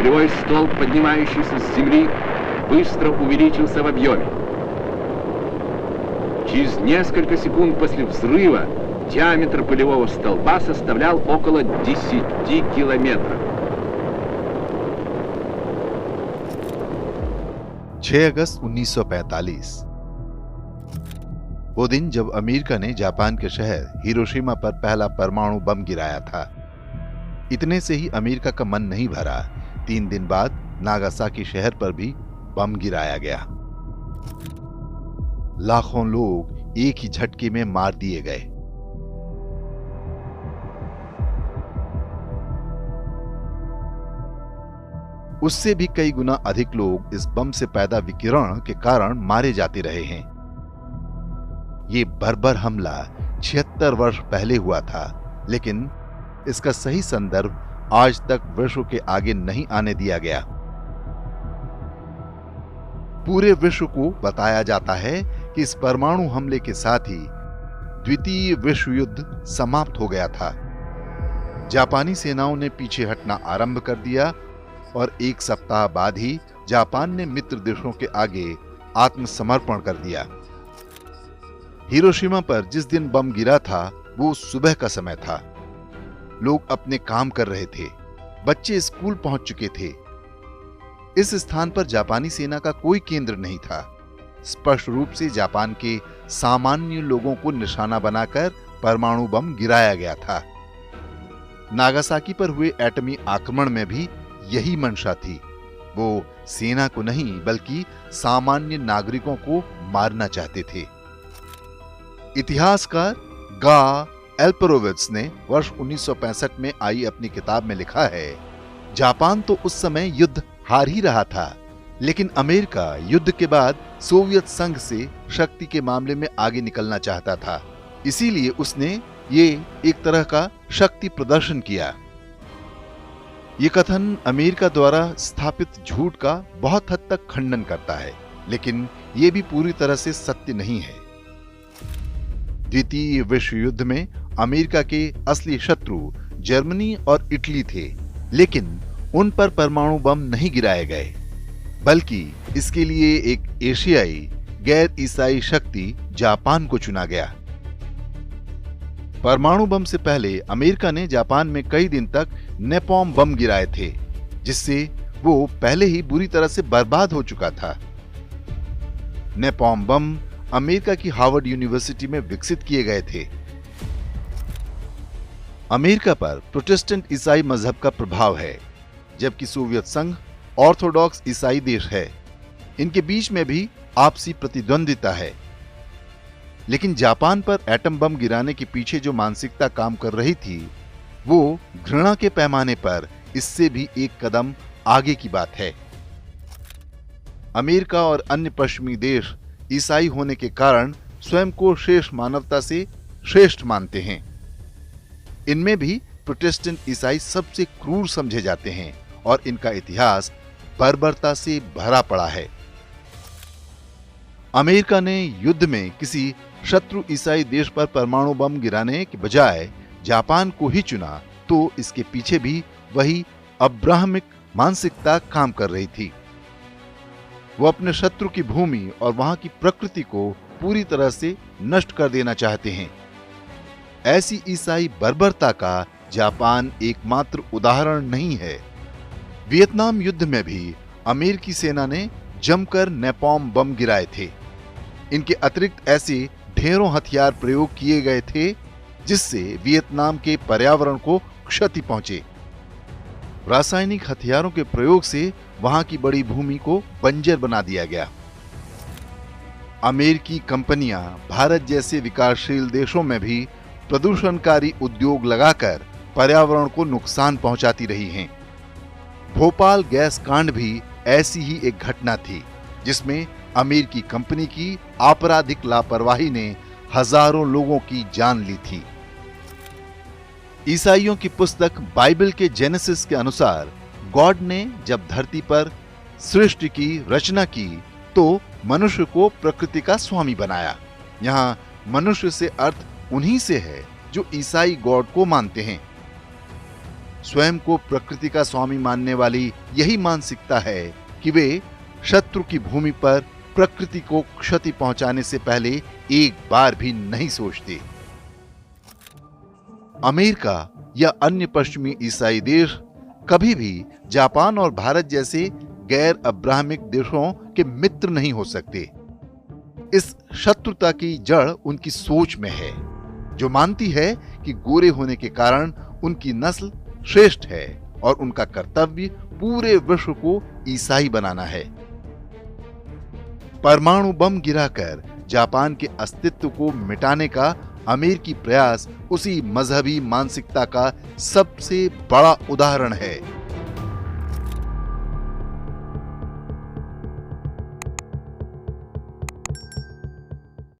Пылевой столб, поднимающийся с земли, быстро увеличился в объеме. Через несколько секунд после взрыва диаметр пылевого столба составлял около 10 километров. 6 अगस्त 1945 वो दिन जब अमेरिका ने जापान के शहर हिरोशिमा पर पहला परमाणु बम गिराया था। इतने से ही अमेरिका का मन नहीं भरा। 3 दिन बाद नागासाकी शहर पर भी बम गिराया गया। लाखों लोग एक ही झटके में मार दिए गए। उससे भी कई गुना अधिक लोग इस बम से पैदा विकिरण के कारण मारे जाते रहे हैं। ये बर्बर हमला 76 वर्ष पहले हुआ था, लेकिन इसका सही संदर्भ आज तक विश्व के आगे नहीं आने दिया गया। पूरे विश्व को बताया जाता है कि इस परमाणु हमले के साथ ही द्वितीय विश्व युद्ध समाप्त हो गया था। जापानी सेनाओं ने पीछे हटना आरंभ कर दिया और 1 सप्ताह बाद ही जापान ने मित्र देशों के आगे आत्मसमर्पण कर दिया। हिरोशिमा पर जिस दिन बम गिरा था वो सुबह का समय था। लोग अपने काम कर रहे थे, बच्चे स्कूल पहुंच चुके थे। इस स्थान पर जापानी सेना का कोई केंद्र नहीं था। स्पष्ट रूप से जापान के सामान्य लोगों को निशाना बनाकर परमाणु बम गिराया गया था। नागासाकी पर हुए एटमी आक्रमण में भी यही मंशा थी। वो सेना को नहीं बल्कि सामान्य नागरिकों को मारना चाहते थे। इतिहासकार गा एल्परोविट्स ने वर्ष 1965 में आई अपनी किताब में लिखा है, जापान तो उस समय युद्ध हार ही रहा था, लेकिन अमेरिका युद्ध के बाद सोवियत संघ से शक्ति के मामले में आगे निकलना चाहता था। इसीलिए उसने ये एक तरह का शक्ति प्रदर्शन किया। ये कथन अमेरिका द्वारा स्थापित झूठ का बहुत हद तक खंडन करता है, लेकिन ये भी पूरी तरह से सत्य नहीं है। द्वितीय विश्व युद्ध में अमेरिका के असली शत्रु जर्मनी और इटली थे, लेकिन उन पर परमाणु बम नहीं गिराए गए, बल्कि इसके लिए एक एशियाई गैर ईसाई शक्ति जापान को चुना गया। परमाणु बम से पहले अमेरिका ने जापान में कई दिन तक नेपॉम बम गिराए थे, जिससे वो पहले ही बुरी तरह से बर्बाद हो चुका था। नेपॉम बम अमेरिका की हार्वर्ड यूनिवर्सिटी में विकसित किए गए थे। अमेरिका पर प्रोटेस्टेंट ईसाई मजहब का प्रभाव है, जबकि सोवियत संघ ऑर्थोडॉक्स ईसाई देश है। इनके बीच में भी आपसी प्रतिद्वंदिता है। लेकिन जापान पर एटम बम गिराने के पीछे जो मानसिकता काम कर रही थी, वो घृणा के पैमाने पर इससे भी एक कदम आगे की बात है। अमेरिका और अन्य पश्चिमी देश ईसाई होने के कारण स्वयं को शेष मानवता से श्रेष्ठ मानते हैं। इनमें भी प्रोटेस्टेंट ईसाई सबसे क्रूर समझे जाते हैं और इनका इतिहास बर्बरता से भरा पड़ा है। अमेरिका ने युद्ध में किसी शत्रु ईसाई देश पर परमाणु बम गिराने के बजाय जापान को ही चुना, तो इसके पीछे भी वही अब्राहमिक मानसिकता काम कर रही थी। वो अपने शत्रु की भूमि और वहां की प्रकृति को पूरी तरह से नष्ट कर देना चाहते हैं। ऐसी ईसाई बर्बरता का जापान एकमात्र उदाहरण नहीं है। वियतनाम युद्ध में भी अमेरिकी सेना ने जमकर नेपॉम बम गिराए थे। इनके अतिरिक्त ऐसे ढेरों हथियार प्रयोग किए गए थे जिससे वियतनाम के पर्यावरण को क्षति पहुंचे। रासायनिक हथियारों के प्रयोग से वहां की बड़ी भूमि को बंजर बना दिया गया। अमेरिकी कंपनियां भारत जैसे विकासशील देशों में भी प्रदूषणकारी उद्योग लगाकर पर्यावरण को नुकसान पहुंचाती रही हैं। भोपाल गैस कांड भी ऐसी ही एक घटना थी, जिसमें अमेरिकी कंपनी की आपराधिक लापरवाही ने हजारों लोगों की जान ली थी। ईसाइयों की पुस्तक बाइबल के जेनेसिस के अनुसार गॉड ने जब धरती पर सृष्टि की रचना की तो मनुष्य को प्रकृति का स्वामी बनाया। यहाँ मनुष्य से अर्थ उन्हीं से है जो ईसाई गॉड को मानते हैं। स्वयं को प्रकृति का स्वामी मानने वाली यही मानसिकता है कि वे शत्रु की भूमि पर प्रकृति को क्षति पहुंचाने से पहले एक बार भी नहीं सोचते। अमेरिका या अन्य पश्चिमी ईसाई देश कभी भी जापान और भारत जैसे गैर अब्राहमिक देशों के मित्र नहीं हो सकते। इस शत्रुता की जड़ उनकी सोच में है, जो मानती है कि गोरे होने के कारण उनकी नस्ल श्रेष्ठ है और उनका कर्तव्य पूरे विश्व को ईसाई बनाना है। परमाणु बम गिराकर जापान के अस्तित्व को मिटाने का अमेरिकी प्रयास उसी मजहबी मानसिकता का सबसे बड़ा उदाहरण है।